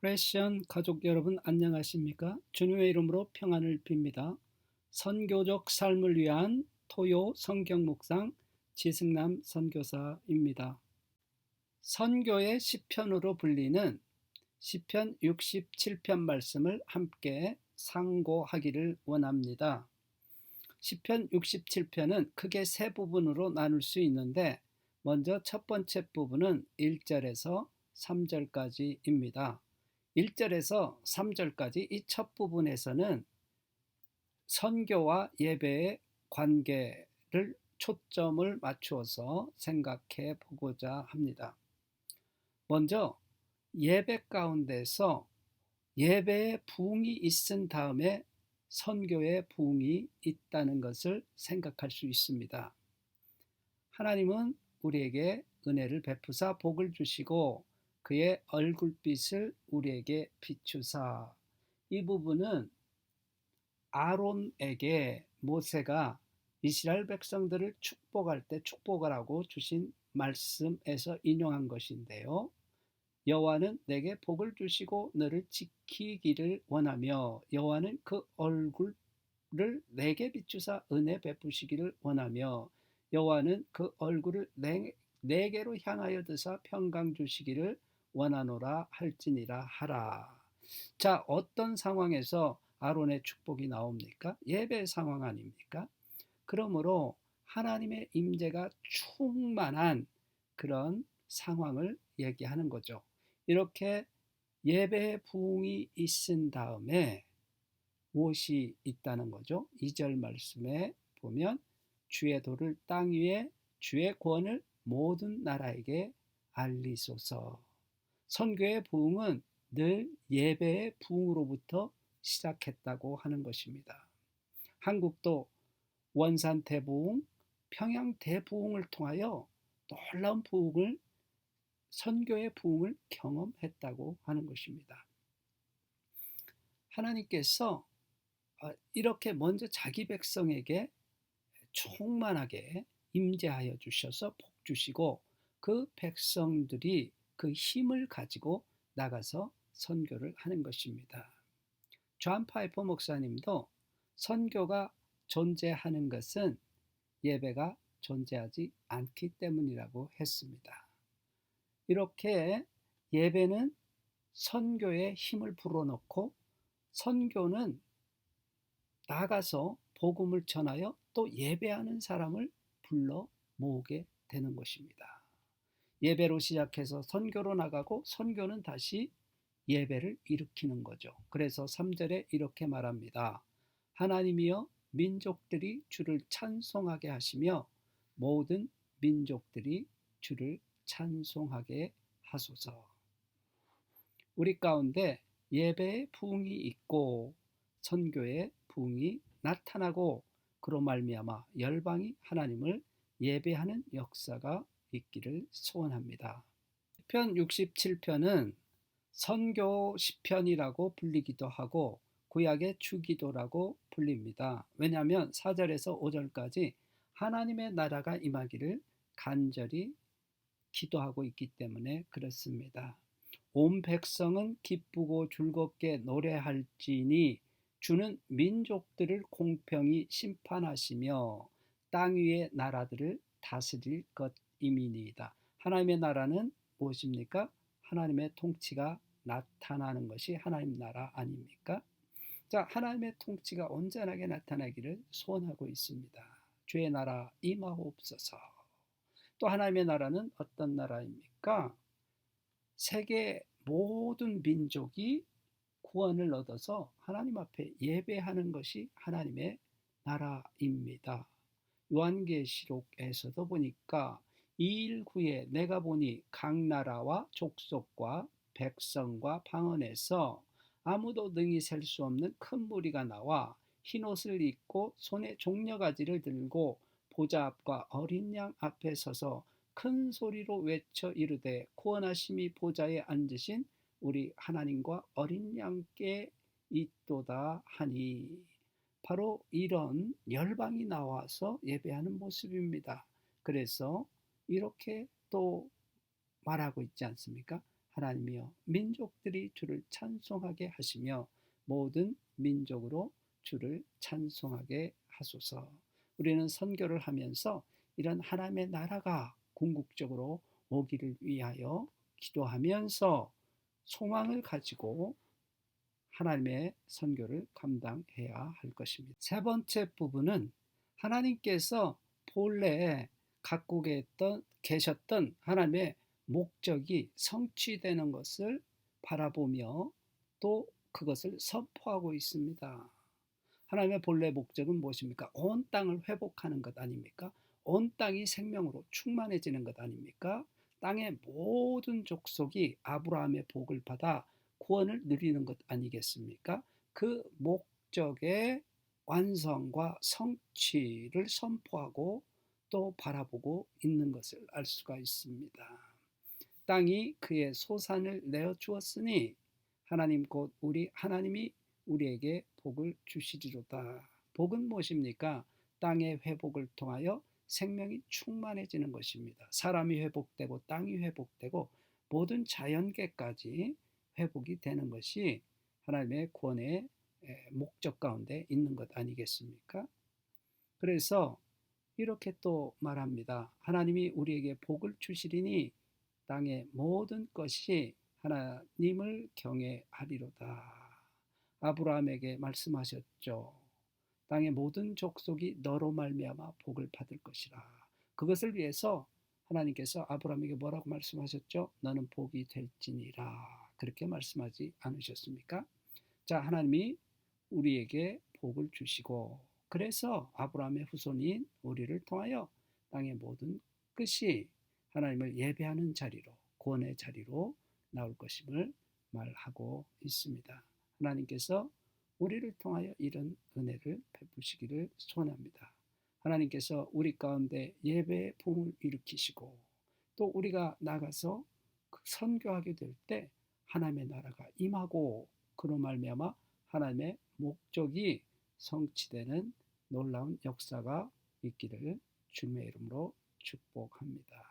프레시안 가족 여러분 안녕하십니까? 주님의 이름으로 평안을 빕니다. 선교적 삶을 위한 토요 성경 묵상 지승남 선교사입니다. 선교의 시편으로 불리는 시편 67편 말씀을 함께 상고하기를 원합니다. 시편 67편은 크게 세 부분으로 나눌 수 있는데 먼저 첫 번째 부분은 1절에서 3절까지입니다. 1절에서 3절까지 이 첫 부분에서는 선교와 예배의 관계를 초점을 맞추어서 생각해 보고자 합니다. 먼저 예배 가운데서 예배의 부흥이 있은 다음에 선교의 부흥이 있다는 것을 생각할 수 있습니다. 하나님은 우리에게 은혜를 베푸사 복을 주시고 그의 얼굴빛을 우리에게 비추사. 이 부분은 아론에게 모세가 이스라엘 백성들을 축복할 때 축복하라고 주신 말씀에서 인용한 것인데요. 여호와는 내게 복을 주시고 너를 지키기를 원하며 여호와는 그 얼굴을 내게 비추사 은혜 베푸시기를 원하며 여호와는 그 얼굴을 내게로 향하여 드사 평강 주시기를 원하노라 할지니라 하라. 자, 어떤 상황에서 아론의 축복이 나옵니까? 예배 상황 아닙니까? 그러므로 하나님의 임재가 충만한 그런 상황을 얘기하는 거죠. 이렇게 예배의 부흥이 있은 다음에 무엇이 있다는 거죠? 2절 말씀에 보면 주의 도를 땅 위에 주의 구원을 모든 나라에게 알리소서. 선교의 부흥은 늘 예배의 부흥으로부터 시작했다고 하는 것입니다. 한국도 원산 대부흥, 평양 대부흥을 통하여 놀라운 부흥을 선교의 부흥을 경험했다고 하는 것입니다. 하나님께서 이렇게 먼저 자기 백성에게 충만하게 임재하여 주셔서 복 주시고 그 백성들이 그 힘을 가지고 나가서 선교를 하는 것입니다. 존 파이퍼 목사님도 선교가 존재하는 것은 예배가 존재하지 않기 때문이라고 했습니다. 이렇게 예배는 선교에 힘을 불어넣고 선교는 나가서 복음을 전하여 또 예배하는 사람을 불러 모으게 되는 것입니다. 예배로 시작해서 선교로 나가고 선교는 다시 예배를 일으키는 거죠. 그래서 3절에 이렇게 말합니다. 하나님이여 민족들이 주를 찬송하게 하시며 모든 민족들이 주를 찬송하게 하소서. 우리 가운데 예배의 부흥이 있고 선교의 부흥이 나타나고 그로 말미암아 열방이 하나님을 예배하는 역사가 있기를 소원합니다. 시편 67편은 선교 시편이라고 불리기도 하고 구약의 주기도라고 불립니다. 왜냐하면 4절에서 5절까지 하나님의 나라가 임하기를 간절히 기도하고 있기 때문에 그렇습니다. 온 백성은 기쁘고 즐겁게 노래할지니 주는 민족들을 공평히 심판하시며 땅 위의 나라들을 다스릴 것임이니이다. 하나님의 나라는 무엇입니까? 하나님의 통치가 나타나는 것이 하나님 나라 아닙니까? 자, 하나님의 통치가 온전하게 나타나기를 소원하고 있습니다. 주의 나라 임하옵소서. 또 하나님의 나라는 어떤 나라입니까? 세계 모든 민족이 구원을 얻어서 하나님 앞에 예배하는 것이 하나님의 나라입니다. 요한계시록에서도 보니까 2일 후에 내가 보니 각 나라와 족속과 백성과 방언에서 아무도 능히 셀 수 없는 큰 무리가 나와 흰옷을 입고 손에 종려가지를 들고 보좌 앞과 어린 양 앞에 서서 큰 소리로 외쳐 이르되 구원하심이 보좌에 앉으신 우리 하나님과 어린 양께 있도다 하니, 바로 이런 열방이 나와서 예배하는 모습입니다. 그래서 이렇게 또 말하고 있지 않습니까? 하나님이여 민족들이 주를 찬송하게 하시며 모든 민족으로 주를 찬송하게 하소서. 우리는 선교를 하면서 이런 하나님의 나라가 궁극적으로 오기를 위하여 기도하면서 소망을 가지고 하나님의 선교를 감당해야 할 것입니다. 세 번째 부분은 하나님께서 본래 갖고 계셨던 하나님의 목적이 성취되는 것을 바라보며 또 그것을 선포하고 있습니다. 하나님의 본래 목적은 무엇입니까? 온 땅을 회복하는 것 아닙니까? 온 땅이 생명으로 충만해지는 것 아닙니까? 땅의 모든 족속이 아브라함의 복을 받아 구원을 누리는 것 아니겠습니까? 그 목적의 완성과 성취를 선포하고 또 바라보고 있는 것을 알 수가 있습니다. 땅이 그의 소산을 내어 주었으니 하나님 곧 우리 하나님이 우리에게 복을 주시리로다. 복은 무엇입니까? 땅의 회복을 통하여 생명이 충만해지는 것입니다. 사람이 회복되고 땅이 회복되고 모든 자연계까지 회복이 되는 것이 하나님의 구원의 목적 가운데 있는 것 아니겠습니까? 그래서 이렇게 또 말합니다. 하나님이 우리에게 복을 주시리니 땅의 모든 것이 하나님을 경외하리로다. 아브라함에게 말씀하셨죠. 땅의 모든 족속이 너로 말미암아 복을 받을 것이라. 그것을 위해서 하나님께서 아브라함에게 뭐라고 말씀하셨죠? 너는 복이 될지니라. 그렇게 말씀하지 않으셨습니까? 자, 하나님이 우리에게 복을 주시고 그래서 아브라함의 후손인 우리를 통하여 땅의 모든 끝이 하나님을 예배하는 자리로 구원의 자리로 나올 것임을 말하고 있습니다. 하나님께서 우리를 통하여 이런 은혜를 베푸시기를 소원합니다. 하나님께서 우리 가운데 예배의 붐을 일으키시고 또 우리가 나가서 선교하게 될 때 하나님의 나라가 임하고 그로 말미암아 하나님의 목적이 성취되는 놀라운 역사가 있기를 주님의 이름으로 축복합니다.